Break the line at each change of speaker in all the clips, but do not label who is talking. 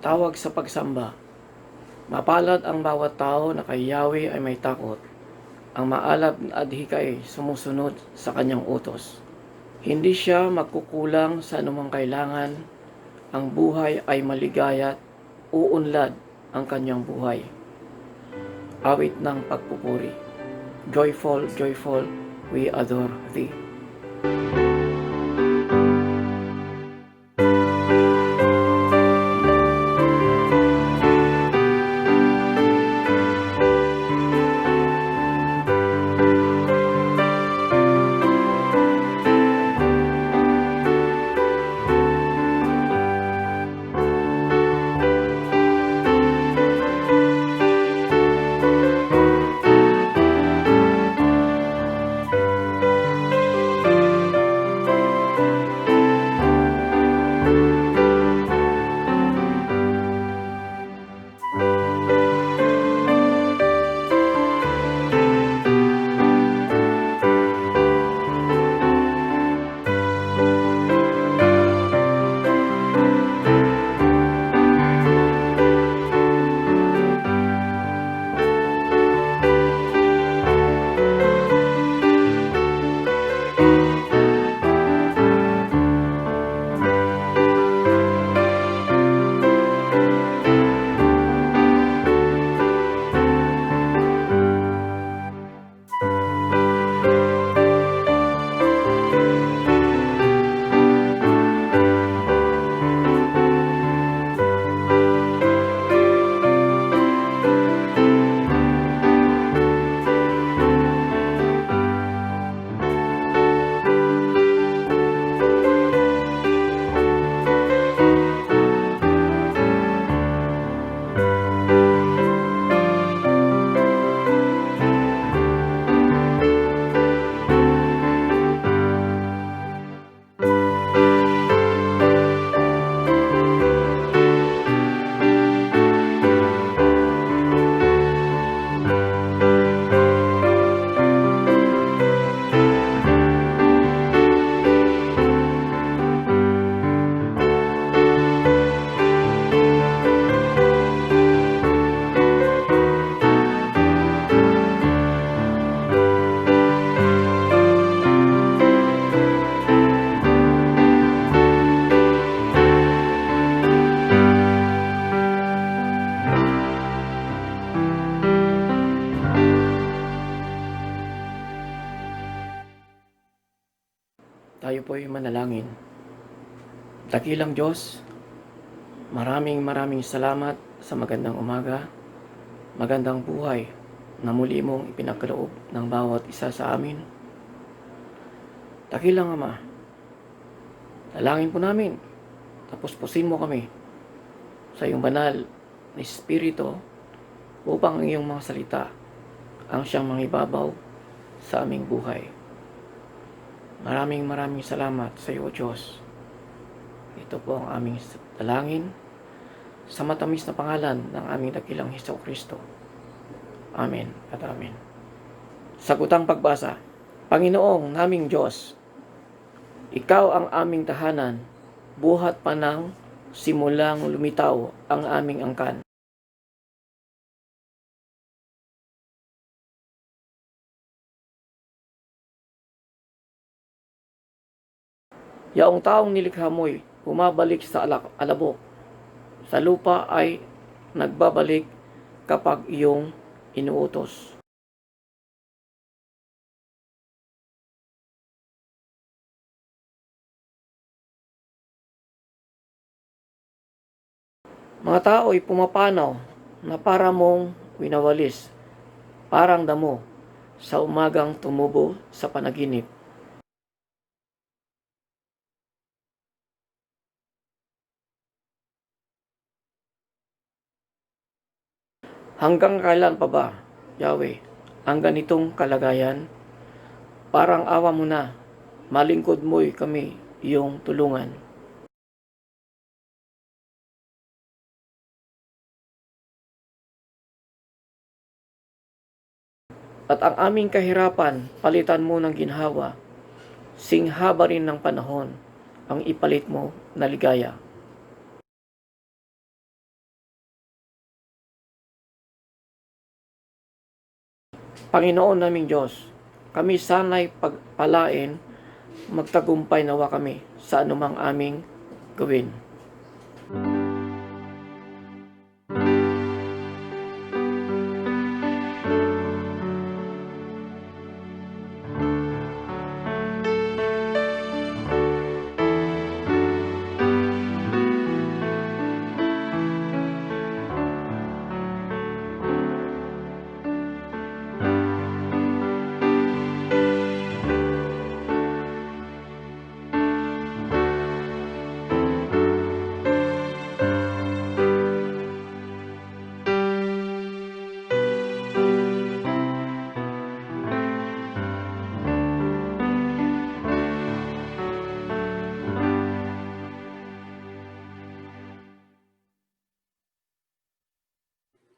Tawag sa pagsamba. Mapalad ang bawat tao na kay Yahweh ay may takot. Ang maalab na adhika ay sumusunod sa kanyang utos. Hindi siya magkukulang sa anumang kailangan. Ang buhay ay maligaya't uunlad ang kanyang buhay. Awit ng pagpupuri. Joyful, joyful, we adore thee. Tayo po'y manalangin. Dakilang Diyos, maraming salamat sa magandang umaga, magandang buhay na muli mong ipinagkaloob ng bawat isa sa amin. Dakilang Ama, dalangin po namin, tapos-pusin mo kami sa iyong banal na Espiritu upang ang iyong mga salita ang siyang mangibabaw sa aming buhay. Maraming salamat sa iyo, Diyos. Ito po ang aming dalangin sa matamis na pangalan ng aming dakilang Hesukristo. Amen at amen. Sagutang pagbasa. Panginoong naming Diyos, Ikaw ang aming tahanan, buhat pa nang simulang lumitaw ang aming angkan. Yaong taong nilikha mo'y bumabalik sa alabok. Sa lupa ay nagbabalik kapag iyong inuutos. Mga tao ay pumapanaw na para mong winawalis, parang damo sa umagang tumubo sa panaginip. Hanggang kailan pa ba, Yahweh, ang ganitong kalagayan? Parang awa mo na, malingkod mo'y kami iyong tulungan. At ang aming kahirapan, palitan mo ng ginhawa. Singhaba rin ng panahon, ang ipalit mo na ligaya. Panginoon naming Diyos, kami sana'y pagpalain, magtagumpay nawa kami sa anumang aming gawin.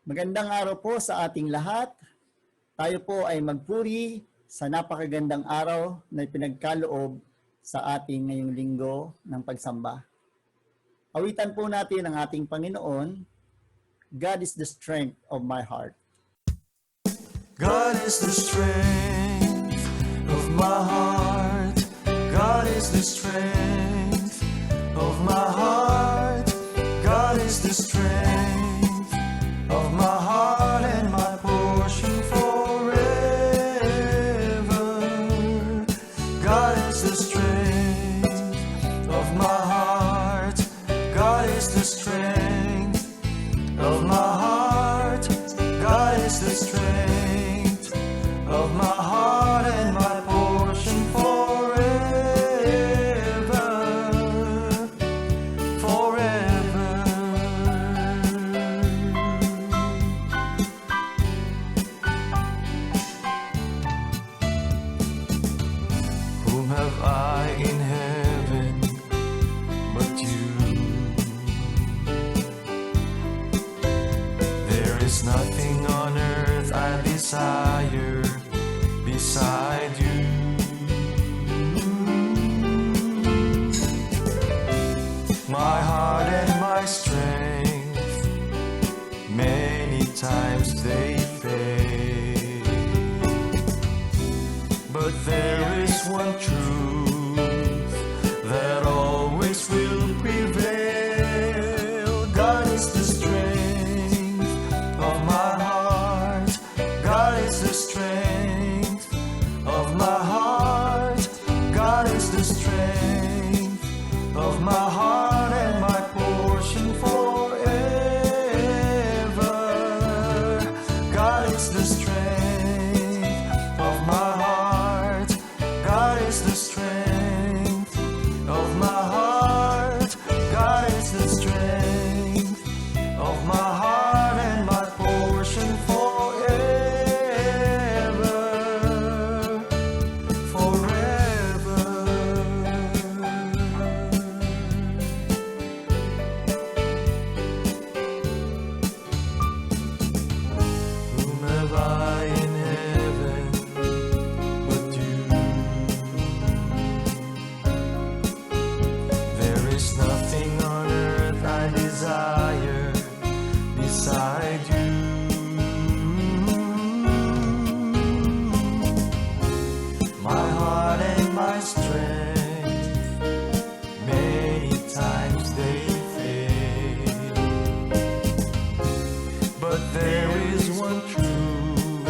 Magandang araw po sa ating lahat. Tayo po ay magpuri sa napakagandang araw na pinagkaloob sa ating ngayong linggo ng pagsamba. Awitan po natin ang ating Panginoon, God is the strength of my heart.
God is the strength of my heart. God is the strength of my heart. God is the strength of my heart and my portion forever. God is the strength of my heart. God is the strength of my heart. God is the strength of my heart and my portion forever. Forever. Whom have I in heaven but you? There is nothing on earth I desire beside you. My heart and my strength, many times they fade, but there is one truth that always will prevail. God is the strength of my heart. God is the strength of my heart. God is the strength of my heart and my portion forever. God is the strength of my heart. God is the strength of my heart. God is the strength of my heart and my portion forever. Forever. Whom have I in heaven but you? There is nothing on earth I desire beside you. My heart and my strength, many times they fade, but there is one truth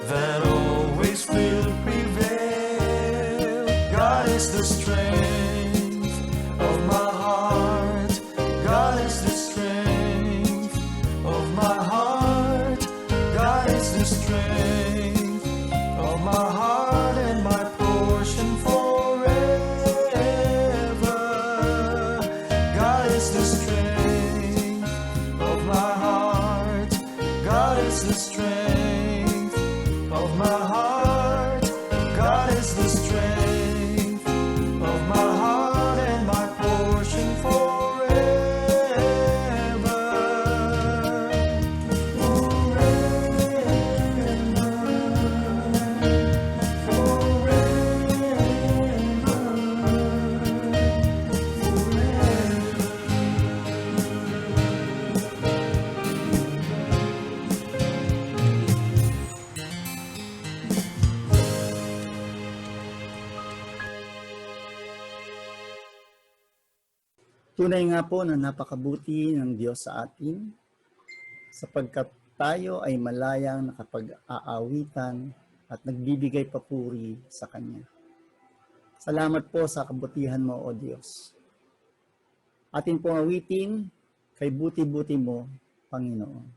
that always will prevail. God is the strength of my heart. God is the strength of my heart. God is the strength of my heart and my portion forever. God is the strength of my heart. God is the strength of my heart. God is the strength of my heart and my portion forever. Forever.
Tunay nga po na napakabuti ng Diyos sa atin sapagkat tayo ay malayang nakapag-aawitan at nagbibigay papuri sa Kanya. Salamat po sa kabutihan mo, O Diyos. Atin pong awitin, kay buti-buti mo, Panginoon.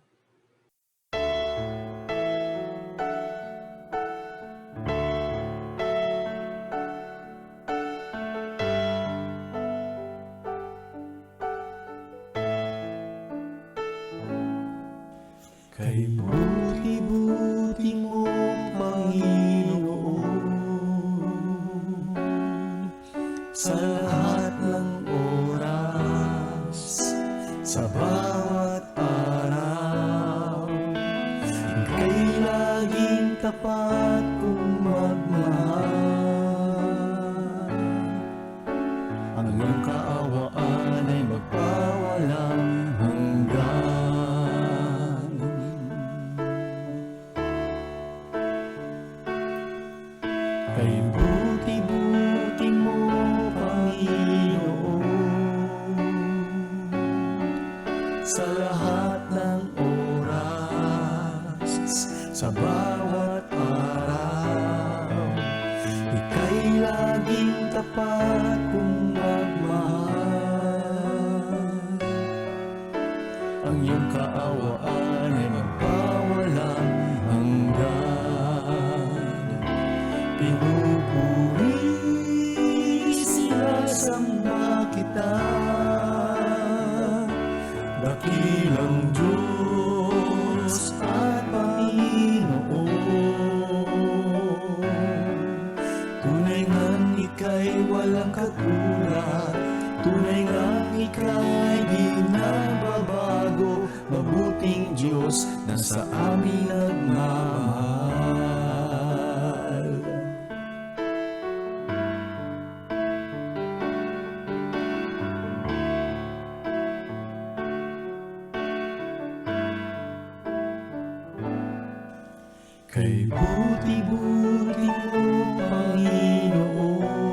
Kay buti-buti mo, Panginoon, sa lahat ng oras, sa bawat araw, ika'y laging tapat kong magmahal. Ang iyong kaawaan ay magpawalang hanggan. Kay buti-buti mo, Panginoon, sa lahat ng oras, sa bawat araw, ika'y laging tapat kong magmahal. Ang iyong kaawaan ay magpawalang hanggan. Pinupuri, sinasamba kita, dakilang Diyos at Panginoon. Tunay ngang ika'y walang katulad, tunay ngang ika'y di nababago, mabuting Diyos na sa amin nagmamahal. Kay buti-buti mo, Panginoon,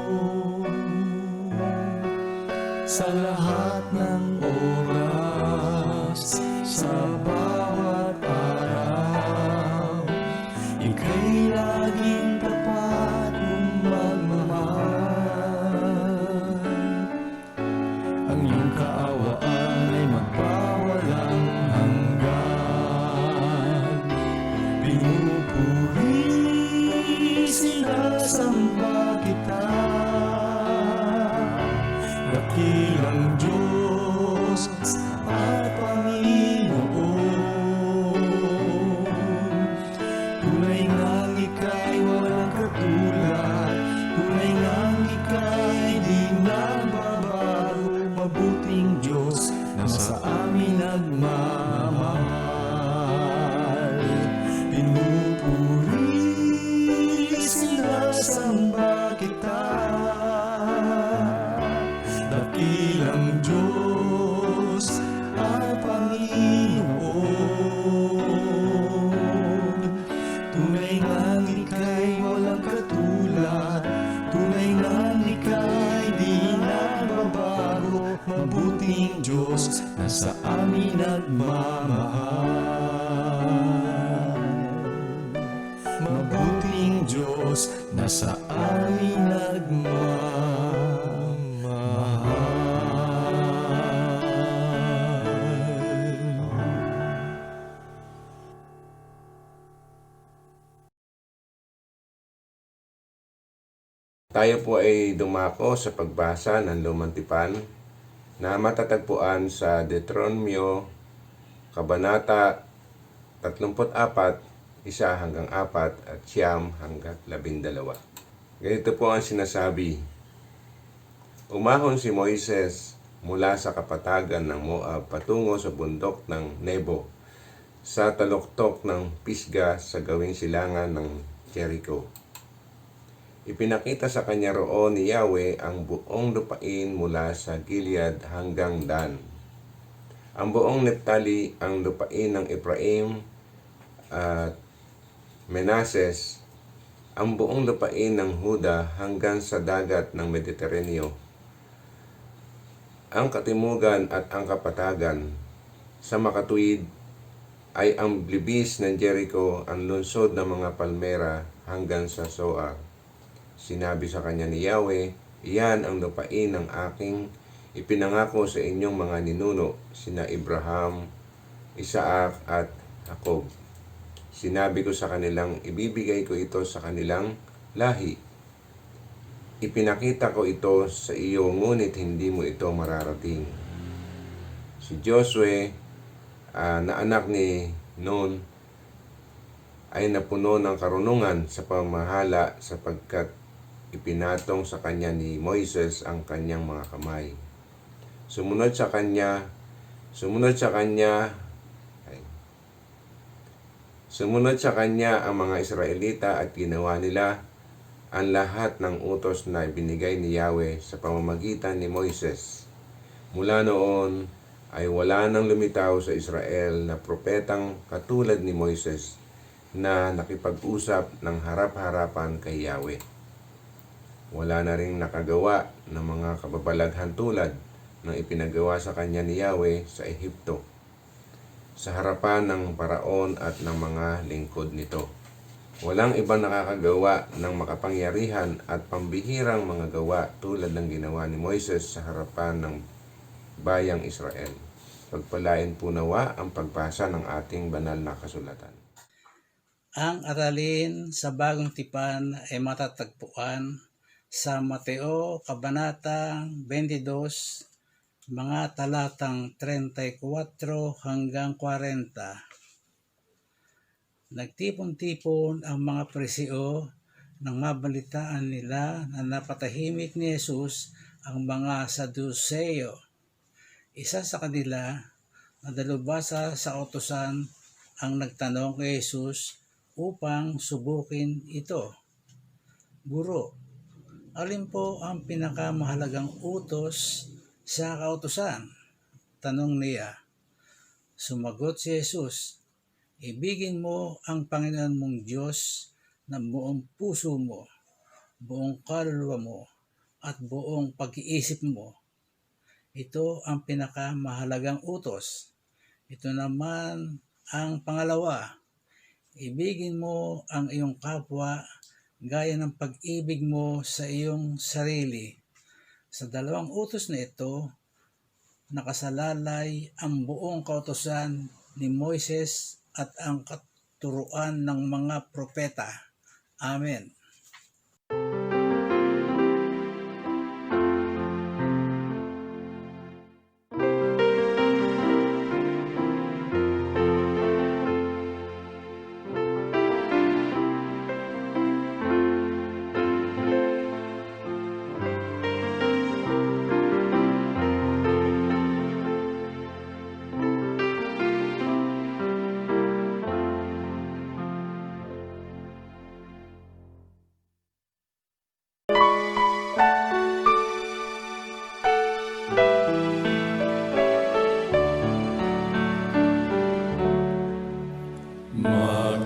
sa lahat ng oras, sa bawat araw, ika'y laging tapat kong magmamahal. Ang iyong kaawaan ay magpawalang hanggan. Pinupuri, sinasamba kita, dakilang Diyos at Panginoon. Tunay ngang ika'y walang katulad, tunay ngang ika'y di nababago, mabuting Diyos na sa amin nagmamahal. Pinupuri, sinasamba kita, dakilang Diyos at Panginoon. Tunay ngang ika'y walang katulad, tunay ngang ika'y di nababago, mabuting Diyos na sa amin nagmamahal. Mabuting Diyos na sa amin nagmamahal.
Tayo po ay dumako sa pagbasa ng Lumang Tipan na matatagpuan sa Deuteronomio, Kabanata 34, 1-4 at 9-12. Ganito po ang sinasabi. Umahon si Moises mula sa kapatagan ng Moab patungo sa bundok ng Nebo, sa taluktok ng Pisga sa gawing silangan ng Jericho. Ipinakita sa kanya roon ni Yahweh ang buong lupain mula sa Gilead hanggang Dan, ang buong Neptali, ang lupain ng Ephraim at Menases, ang buong lupain ng Huda hanggang sa dagat ng Mediteraneo, ang katimugan at ang kapatagan. Sa makatuwid ay ang libis ng Jericho, ang lungsod ng mga palmera hanggang sa Zoar. Sinabi sa kanya ni Yahweh, iyan ang lupain ng aking ipinangako sa inyong mga ninuno, sina Abraham, Isaac at Jacob. Sinabi ko sa kanilang ibibigay ko ito sa kanilang lahi. Ipinakita ko ito sa iyo, ngunit hindi mo ito mararating. Si Josue, na anak ni Nun, ay napuno ng karunungan sa pamahala sapagkat ipinatong sa kanya ni Moises ang kanyang mga kamay. Sumunod sa kanya ang mga Israelita at ginawa nila ang lahat ng utos na ibinigay ni Yahweh sa pamamagitan ni Moises. Mula noon ay wala nang lumitaw sa Israel na propetang katulad ni Moises na nakipag-usap ng harap-harapan kay Yahweh. Wala na ring nakagawa ng mga kababalaghan tulad ng ipinagawa sa kanya ni Yahweh sa Ehipto, sa harapan ng Paraon at ng mga lingkod nito. Walang ibang nakakagawa ng makapangyarihan at pambihirang mga gawa tulad ng ginawa ni Moises sa harapan ng bayang Israel. Pagpalain po nawa ang pagbasa ng ating banal na kasulatan.
Ang aralin sa Bagong Tipan ay matatagpuan sa Mateo Kabanata 22, mga talatang 34 hanggang 40. Nagtipon-tipon ang mga Pariseo nang mabalitaan nila na napatahimik ni Jesus ang mga Saduseo. Isa sa kanila na dalubhasa sa utusan ang nagtanong kay Jesus upang subukin ito. Guro, alin po ang pinakamahalagang utos sa kautusan? Tanong niya. Sumagot si Jesus, ibigin mo ang Panginoon mong Diyos ng buong puso mo, buong kaluluwa mo, at buong pag-iisip mo. Ito ang pinakamahalagang utos. Ito naman ang pangalawa. Ibigin mo ang iyong kapwa gaya ng pag-ibig mo sa iyong sarili. Sa dalawang utos na ito, nakasalalay ang buong kautusan ni Moises at ang katuruan ng mga propeta. Amen.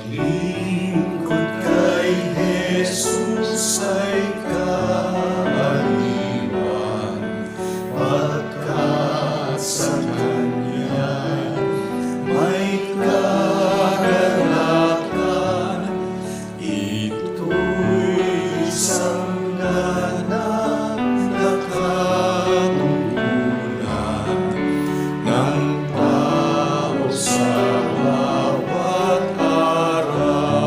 Maglingkod kay Jesus ay kaaliwan, pagkat sa Kanya'y may kagalakan. Ito'y isang ganap na katungkulan ng tao sa bawat araw.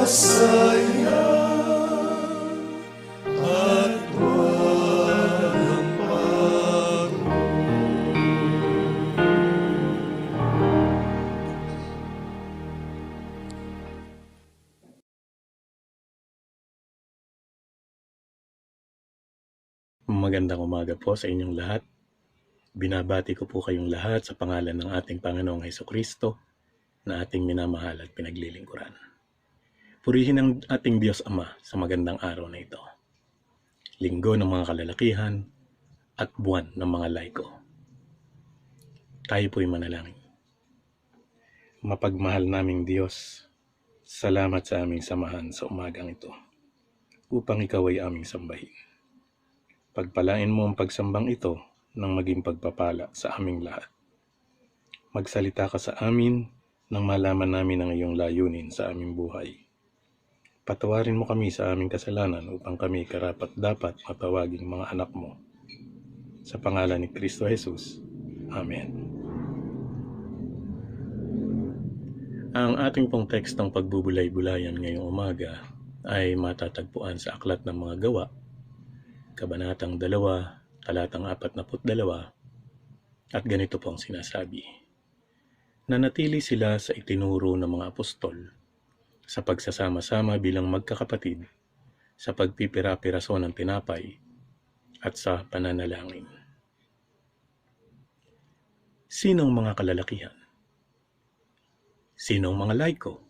masaya at walang pagod.
Magandang umaga po sa inyong lahat. Binabati ko po kayong lahat sa pangalan ng ating Panginoong Hesukristo na ating minamahal at pinaglilingkuran. Purihin ang ating Diyos Ama sa magandang araw na ito. Linggo ng mga kalalakihan at buwan ng mga laiko. Tayo po'y manalangin. Mapagmahal naming Diyos, salamat sa aming samahan sa umagang ito upang ikaw ay aming sambahin. Pagpalain mo ang pagsambang ito nang maging pagpapala sa aming lahat. Magsalita ka sa amin nang malaman namin ang iyong layunin sa aming buhay. Patawarin mo kami sa aming kasalanan upang kami karapat-dapat matawaging mga anak mo. Sa pangalan ni Kristo Jesus. Amen. Ang ating pong tekstong pagbubulay-bulayan ngayong umaga ay matatagpuan sa Aklat ng Mga Gawa, Kabanatang 2, talatang 42, at ganito pong sinasabi. Nanatili sila sa itinuro ng mga apostol, sa pagsasama-sama bilang magkakapatid, sa pagpipira-piraso ng tinapay, at sa pananalangin. Sinong mga kalalakihan? Sinong mga laiko?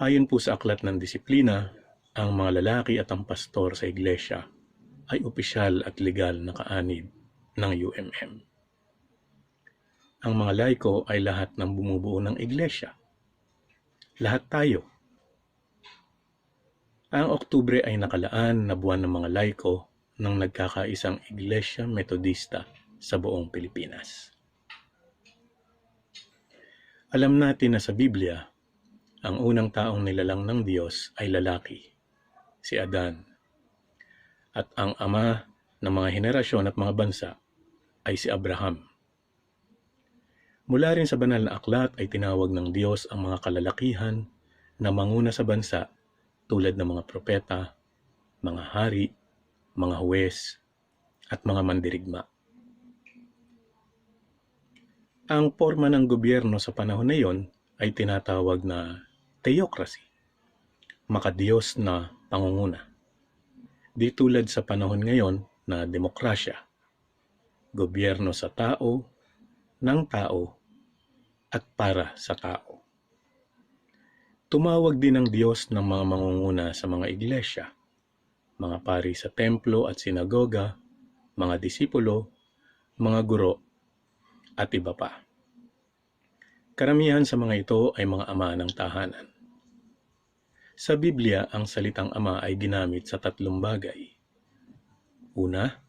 Ayon po sa Aklat ng Disiplina, ang mga lalaki at ang pastor sa iglesia ay opisyal at legal na kaanib ng UMM. Ang mga laiko ay lahat ng bumubuo ng iglesia. Lahat tayo. Ang Oktubre ay nakalaan na buwan ng mga laiko ng nagkakaisang Iglesia Metodista sa buong Pilipinas. Alam natin na sa Biblia, ang unang taong nilalang ng Diyos ay lalaki, si Adan. At ang ama ng mga henerasyon at mga bansa ay si Abraham. Mula rin sa banal na aklat ay tinawag ng Diyos ang mga kalalakihan na manguna sa bansa tulad ng mga propeta, mga hari, mga huwes, at mga mandirigma. Ang forma ng gobyerno sa panahon na iyon ay tinatawag na theocracy, makadiyos na pangunguna. Di tulad sa panahon ngayon na demokrasya, gobyerno sa tao, ng tao, at para sa tao. Tumawag din ng Diyos ng mga mangunguna sa mga iglesia, mga pari sa templo at sinagoga, mga disipulo, mga guro, at iba pa. Karamihan sa mga ito ay mga ama ng tahanan. Sa Biblia, ang salitang ama ay ginamit sa 3 bagay. Una,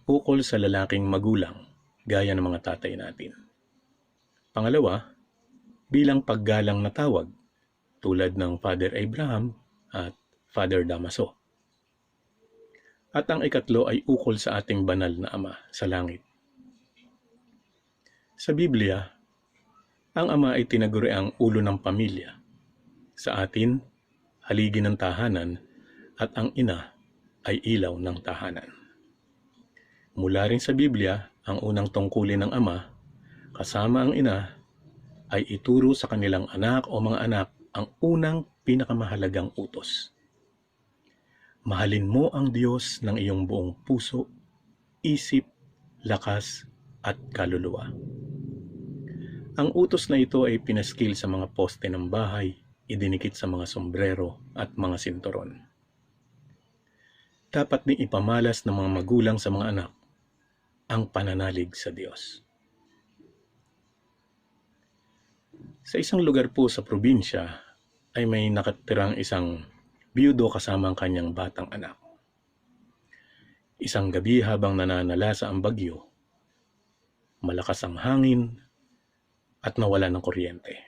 ukol sa lalaking magulang, gaya ng mga tatay natin. Pangalawa, bilang paggalang na tawag, tulad ng Father Abraham at Father Damaso. At ang ikatlo ay ukol sa ating banal na ama sa langit. Sa Biblia, ang ama ay tinaguriang ulo ng pamilya. Sa atin, haligi ng tahanan, at ang ina ay ilaw ng tahanan. Mula rin sa Biblia, ang unang tungkulin ng ama, kasama ang ina, ay ituro sa kanilang anak o mga anak ang unang pinakamahalagang utos. Mahalin mo ang Diyos ng iyong buong puso, isip, lakas, at kaluluwa. Ang utos na ito ay pinaskil sa mga poste ng bahay, idinikit sa mga sombrero at mga sinturon. Dapat ding ipamalas ng mga magulang sa mga anak ang pananalig sa Diyos. Sa isang lugar po sa probinsya ay may nakatirang isang biyudo kasama ang kanyang batang anak. Isang gabi habang nananalasa ang bagyo, malakas ang hangin at nawala ng kuryente.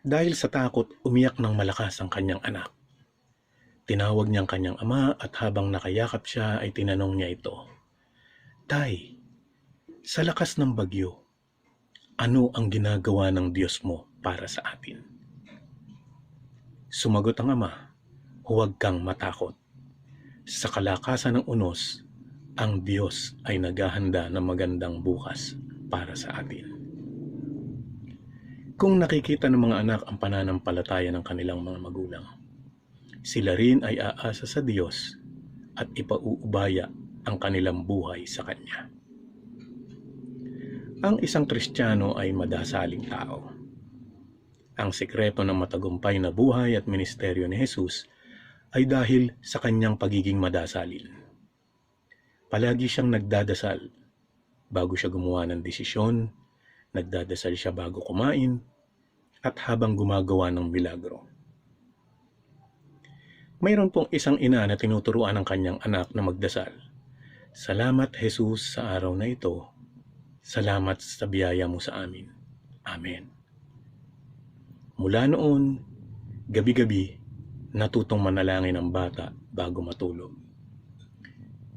Dahil sa takot, umiyak ng malakas ang kanyang anak. Tinawag niyang kanyang ama at habang nakayakap siya ay tinanong niya ito, "Tay, sa lakas ng bagyo, ano ang ginagawa ng Diyos mo para sa atin?" Sumagot ang ama, huwag kang matakot. Sa kalakasan ng unos, ang Diyos ay naghahanda ng magandang bukas para sa atin. Kung nakikita ng mga anak ang pananampalataya ng kanilang mga magulang, sila rin ay aasa sa Diyos at ipauubaya ang kanilang buhay sa Kanya. Ang isang Kristiyano ay madasaling tao. Ang sikreto ng matagumpay na buhay at ministeryo ni Jesus ay dahil sa kanyang pagiging madasalin. Palagi siyang nagdadasal bago siya gumawa ng desisyon, nagdadasal siya bago kumain, at habang gumagawa ng milagro. Mayroon pong isang ina na tinuturuan ng kanyang anak na magdasal. Salamat Jesus sa araw na ito. Salamat sa biyaya mo sa amin. Amen. Mula noon, gabi-gabi, natutong manalangin ang bata bago matulog.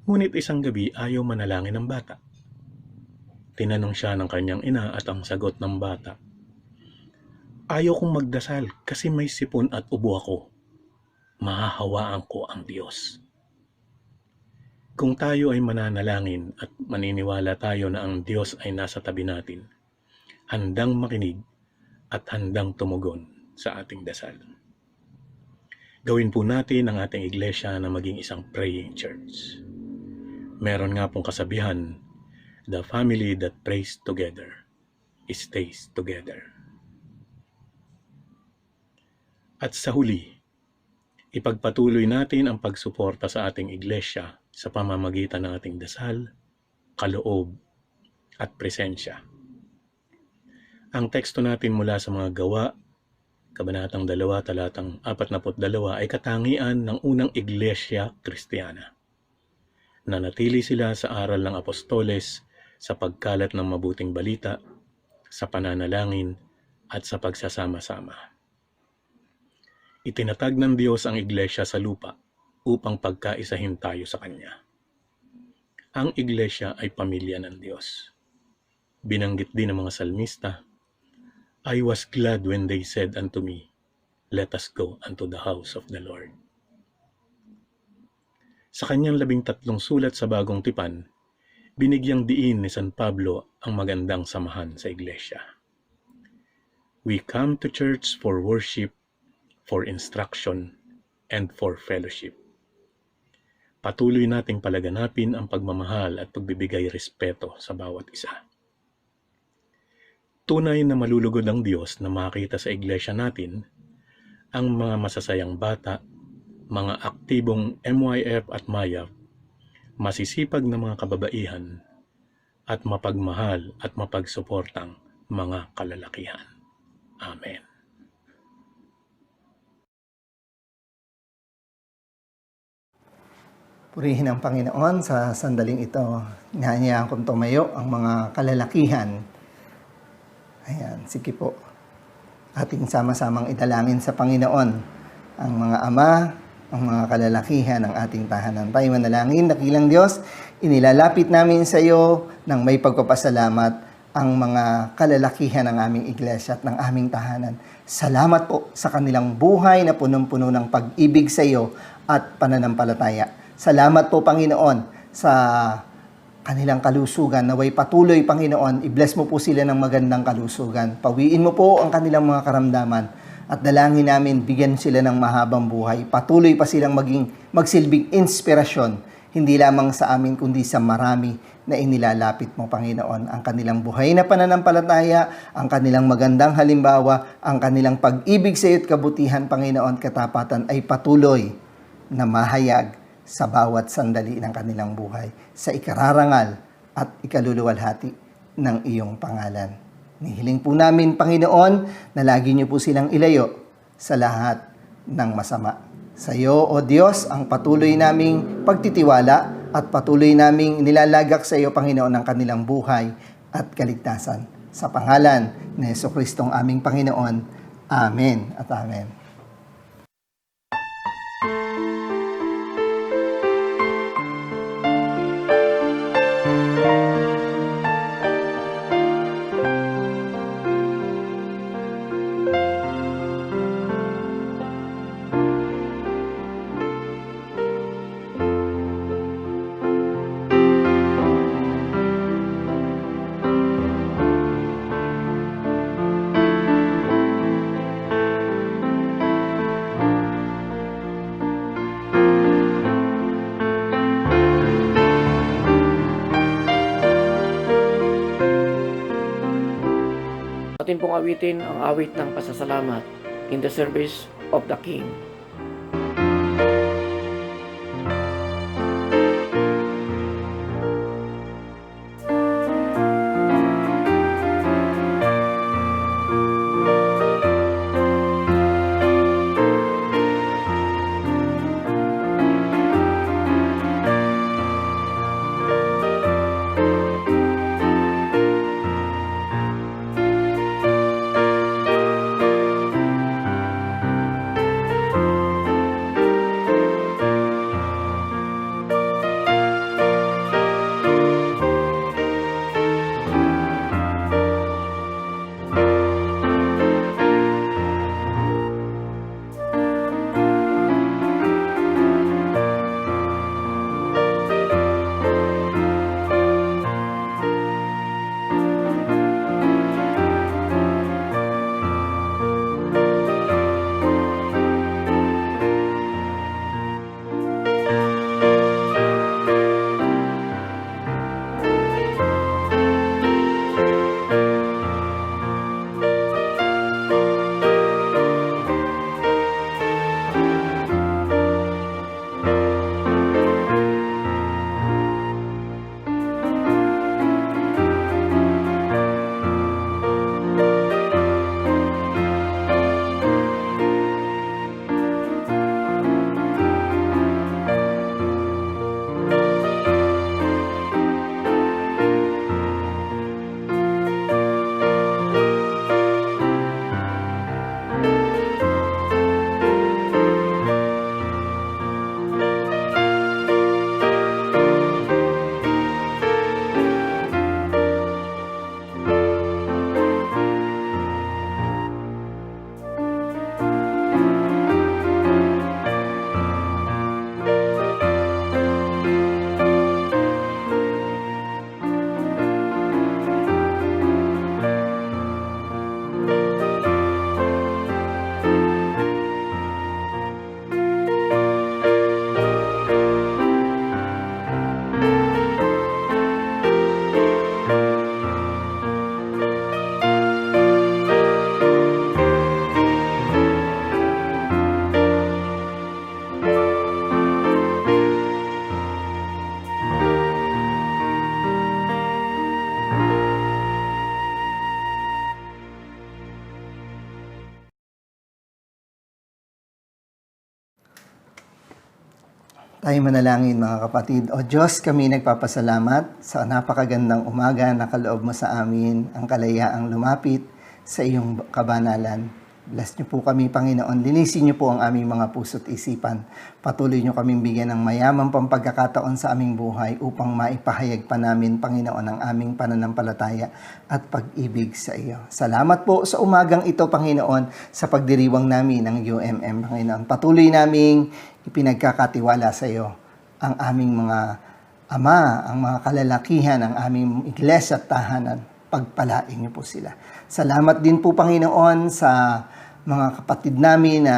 Ngunit isang gabi ayaw manalangin ng bata. Tinanong siya ng kanyang ina at ang sagot ng bata, ayaw kong magdasal kasi may sipon at ubo ako. Mahahawaan ko ang Diyos. Kung tayo ay mananalangin at maniniwala tayo na ang Diyos ay nasa tabi natin, handang makinig at handang tumugon sa ating dasal. Gawin po natin ang ating iglesia na maging isang praying church. Meron nga pong kasabihan, the family that prays together stays together. At sa huli, ipagpatuloy natin ang pagsuporta sa ating iglesia sa pamamagitan ng ating dasal, kaloob, at presensya. Ang teksto natin mula sa mga gawa, Kabanatang 2, talatang 42 ay katangian ng unang iglesia kristiyana. Nanatili sila sa aral ng apostoles, sa pagkalat ng mabuting balita, sa pananalangin, at sa pagsasama-sama. Itinatag ng Diyos ang iglesia sa lupa upang pagkaisahin tayo sa Kanya. Ang iglesia ay pamilya ng Diyos. Binanggit din ng mga salmista, I was glad when they said unto me, let us go unto the house of the Lord. Sa kanyang 13 sulat sa Bagong Tipan, binigyang diin ni San Pablo ang magandang samahan sa iglesia. We come to church for worship, for instruction, and for fellowship. Patuloy nating palaganapin ang pagmamahal at pagbibigay respeto sa bawat isa. Tunay na malulugod ang Diyos na makita sa iglesia natin ang mga masasayang bata, mga aktibong MYF at MAYAF, masisipag na mga kababaihan, at mapagmahal at mapagsuportang mga kalalakihan. Amen.
Purihin ang Panginoon sa sandaling ito. Hinahayaan kong tumayo ang mga kalalakihan. Ayan, sige po. Ating sama-samang italangin sa Panginoon ang mga ama, ang mga kalalakihan ng ating tahanan. Tayo manalangin, dakilang Diyos, inilalapit namin sa iyo ng may pagpapasalamat ang mga kalalakihan ng aming iglesia at ng aming tahanan. Salamat po sa kanilang buhay na punong-puno ng pag-ibig sa iyo at pananampalataya. Salamat po, Panginoon, sa kanilang kalusugan. Naway patuloy, Panginoon, i-bless mo po sila ng magandang kalusugan. Pawiin mo po ang kanilang mga karamdaman. At dalangin namin, bigyan sila ng mahabang buhay. Patuloy pa silang magsilbing inspirasyon, hindi lamang sa amin, kundi sa marami na inilalapit mo, Panginoon. Ang kanilang buhay na pananampalataya, ang kanilang magandang halimbawa, ang kanilang pag-ibig sa iyo at kabutihan, Panginoon, katapatan ay patuloy na mahayag sa bawat sandali ng kanilang buhay, sa ikararangal at ikaluluwalhati ng iyong pangalan. Nihiling po namin, Panginoon, na lagi niyo po silang ilayo sa lahat ng masama. Sa iyo, O Diyos, ang patuloy naming pagtitiwala at patuloy naming nilalagak sa iyo, Panginoon, ang kanilang buhay at kaligtasan. Sa pangalan ni Jesucristong aming Panginoon. Amen at amen.
pong awitin ang awit ng pasasalamat in the service of the King.
Tayo manalangin mga kapatid. O Diyos, kami nagpapasalamat sa napakagandang umaga na kaloob mo sa amin ang kalayaang lumapit sa iyong kabanalan. Bless niyo po kami, Panginoon. Linisin niyo po ang aming mga puso't isipan. Patuloy niyo kaming bigyan ng mayamang pampagkakataon sa aming buhay upang maipahayag pa namin, Panginoon, ang aming pananampalataya at pag-ibig sa iyo. Salamat po sa umagang ito, Panginoon, sa pagdiriwang namin ng UMM, Panginoon. Patuloy naming ipinagkakatiwala sa iyo ang aming mga ama, ang mga kalalakihan, ang aming iglesia at tahanan. Pagpalain niyo po sila. Salamat din po, Panginoon, sa mga kapatid namin na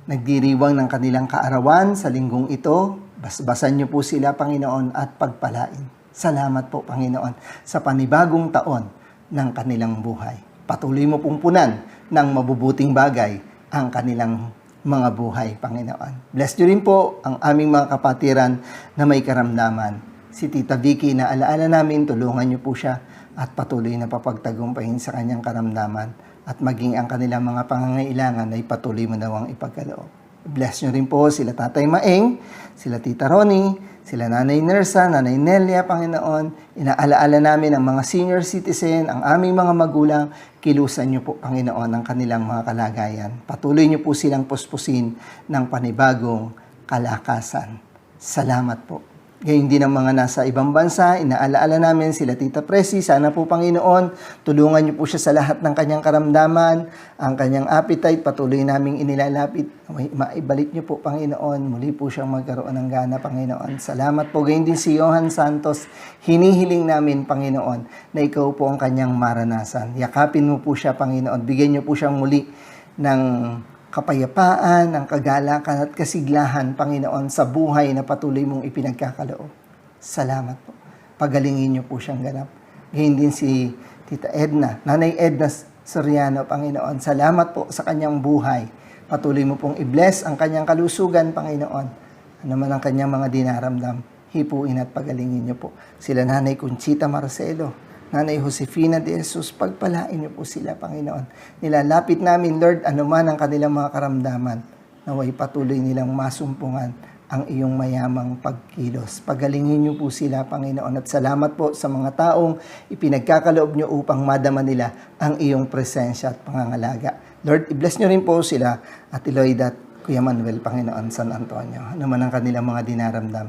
nagdiriwang ng kanilang kaarawan sa linggong ito. Basbasan niyo po sila, Panginoon, at pagpalain. Salamat po, Panginoon, sa panibagong taon ng kanilang buhay. Patuloy mo pong punan ng mabubuting bagay ang kanilang mga buhay, Panginoon. Bless niyo rin po ang aming mga kapatiran na may karamdaman. Si Tita Vicky na alaala namin, tulungan niyo po siya at patuloy na papagtagumpayin sa kanyang karamdaman at maging ang kanilang mga pangangailangan ay patuloy mo daw ang ipagkaloob. Bless niyo rin po sila Tatay Maeng, sila Tita Ronnie, sila Nanay Nersa, Nanay Nelia, Panginoon. Inaalaala namin ang mga senior citizen, ang aming mga magulang. Kilusan niyo po, Panginoon, ang kanilang mga kalagayan. Patuloy niyo po silang puspusin ng panibagong kalakasan. Salamat po. Gayun din ang mga nasa ibang bansa, inaalaala namin sila Tita Presi. Sana po, Panginoon, tulungan niyo po siya sa lahat ng kanyang karamdaman, ang kanyang appetite, patuloy naming inilalapit. Maibalik niyo po, Panginoon, muli po siyang magkaroon ng gana, Panginoon. Salamat po. Gayun din si Johan Santos, hinihiling namin, Panginoon, na ikaw po ang kanyang maranasan. Yakapin mo po siya, Panginoon. Bigyan niyo po siyang muli ng kapayapaan, ng kagalakan at kasiglahan, Panginoon, sa buhay na patuloy mong ipinagkakaloob. Salamat po. Pagalingin niyo po siyang ganap. Gayun din si Tita Edna, Nanay Edna
Soriano, Panginoon. Salamat po sa kanyang buhay. Patuloy mo pong i-bless ang kanyang kalusugan, Panginoon. Ano man ang kanyang mga dinaramdam, hipuin at pagalingin niyo po. Sila Nanay Conchita Marcelo, Nanay Josefina de Jesus, pagpalain niyo po sila, Panginoon. Nilalapit namin, Lord, ano man ang kanilang mga karamdaman, naway patuloy nilang masumpungan ang iyong mayamang pagkilos. Pagalingin niyo po sila, Panginoon. At salamat po sa mga taong ipinagkakaloob niyo upang madama nila ang iyong presensya at pangangalaga. Lord, i-bless niyo rin po sila at Eloyd at Kuya Manuel, Panginoon, San Antonio. Ano man ang kanilang mga dinaramdam,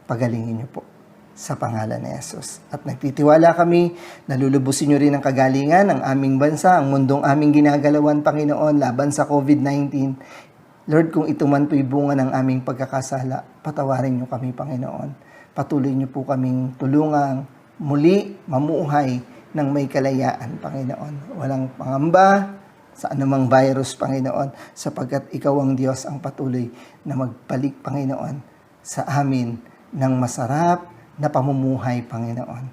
pagalingin niyo po sa pangalan ni Jesus. At nagtitiwala kami, nalulubusin niyo rin ang kagalingan ng aming bansa, ang mundong aming ginagalawan, Panginoon, laban sa COVID-19. Lord, kung ito man po'y bunga ng aming pagkakasala, patawarin niyo kami, Panginoon. Patuloy niyo po kaming tulungang muli mamuhay ng may kalayaan, Panginoon. Walang pangamba sa anumang virus, Panginoon, sapagkat ikaw ang Diyos ang patuloy na magbalik, Panginoon, sa amin ng masarap na pamumuhay, Panginoon.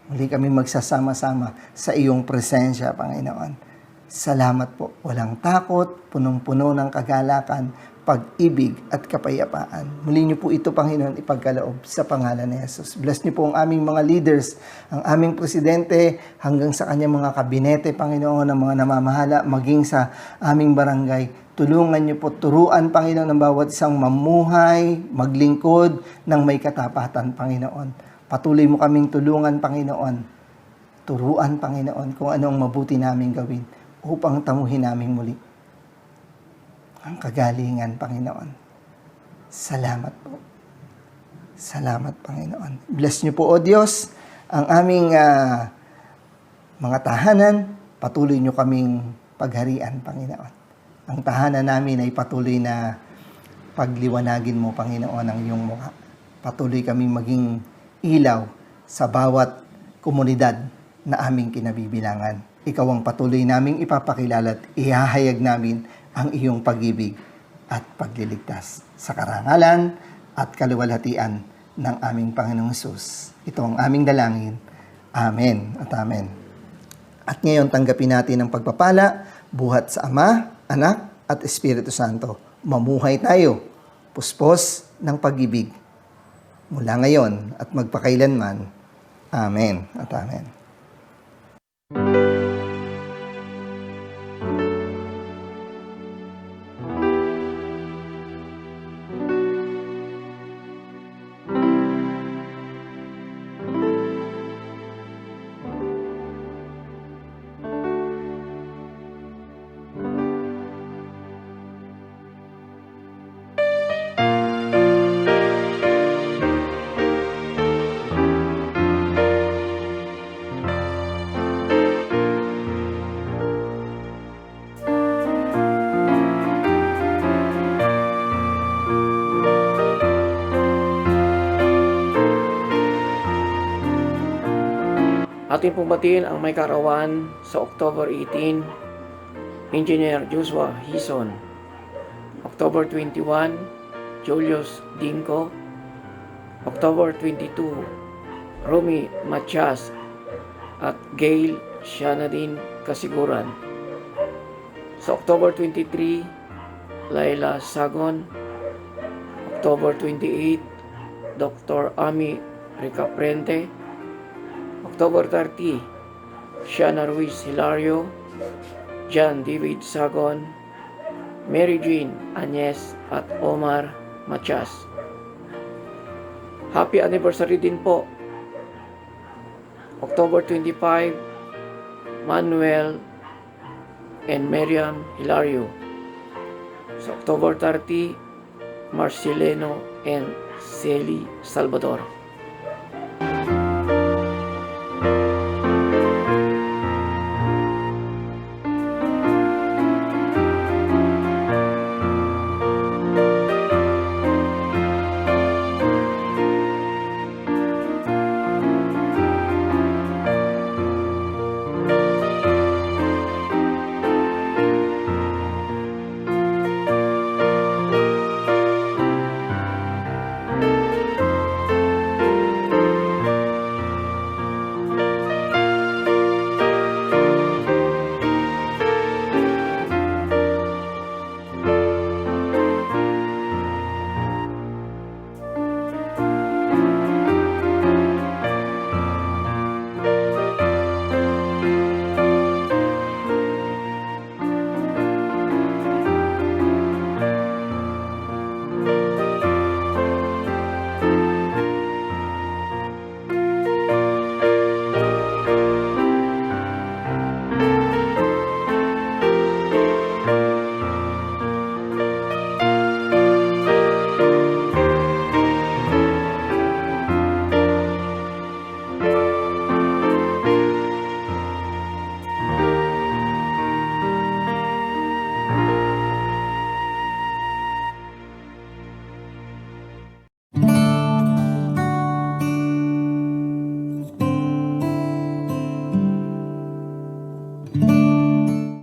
Muli kami magsasama-sama sa iyong presensya, Panginoon. Salamat po. Walang takot, punong-puno ng kagalakan, pag-ibig at kapayapaan. Muli niyo po ito, Panginoon, ipagkaloob sa pangalan ni Jesus. Bless niyo po ang aming mga leaders, ang aming presidente, hanggang sa kanyang mga kabinete, Panginoon, ang mga namamahala, maging sa aming barangay. Tulungan niyo po, turuan, Panginoon, ng bawat isang mamuhay, maglingkod ng may katapatan, Panginoon. Patuloy mo kaming tulungan, Panginoon. Turuan, Panginoon, kung ano ang mabuti naming gawin upang tamuhin namin muli ang kagalingan, Panginoon. Salamat po. Salamat, Panginoon. Bless niyo po, O Diyos, ang aming mga tahanan. Patuloy niyo kaming pagharian, Panginoon. Ang tahanan namin ay patuloy na pagliwanagin mo, Panginoon, ang iyong mukha. Patuloy kaming maging ilaw sa bawat komunidad na aming kinabibilangan. Ikaw ang patuloy naming ipapakilala at ihahayag namin ang iyong pag-ibig at pagliligtas sa karangalan at kaluwalhatian ng aming Panginoong Hesus. Ito ang aming dalangin. Amen at amen. At ngayon tanggapin natin ang pagpapala, buhat sa Ama, Anak at Espiritu Santo. Mamuhay tayo, puspos ng pag-ibig. Mula ngayon at magpakailanman. Amen at amen.
Ating pong batiin ang may karawan sa October 18, Engineer Joshua Hison. October 21, Julius Dinko. October 22, Romy Matias at Gail Shanadine Kasiguran. Sa October 23, Laila Sagon. October 28, Dr. Ami Ricaprente. October 30, Shana Ruiz Hilario, John David Sagon, Mary Jean Agnes at Omar Matias. Happy anniversary din po. October 25, Manuel and Miriam Hilario. Sa October 30, Marcelino and Celi Salvador.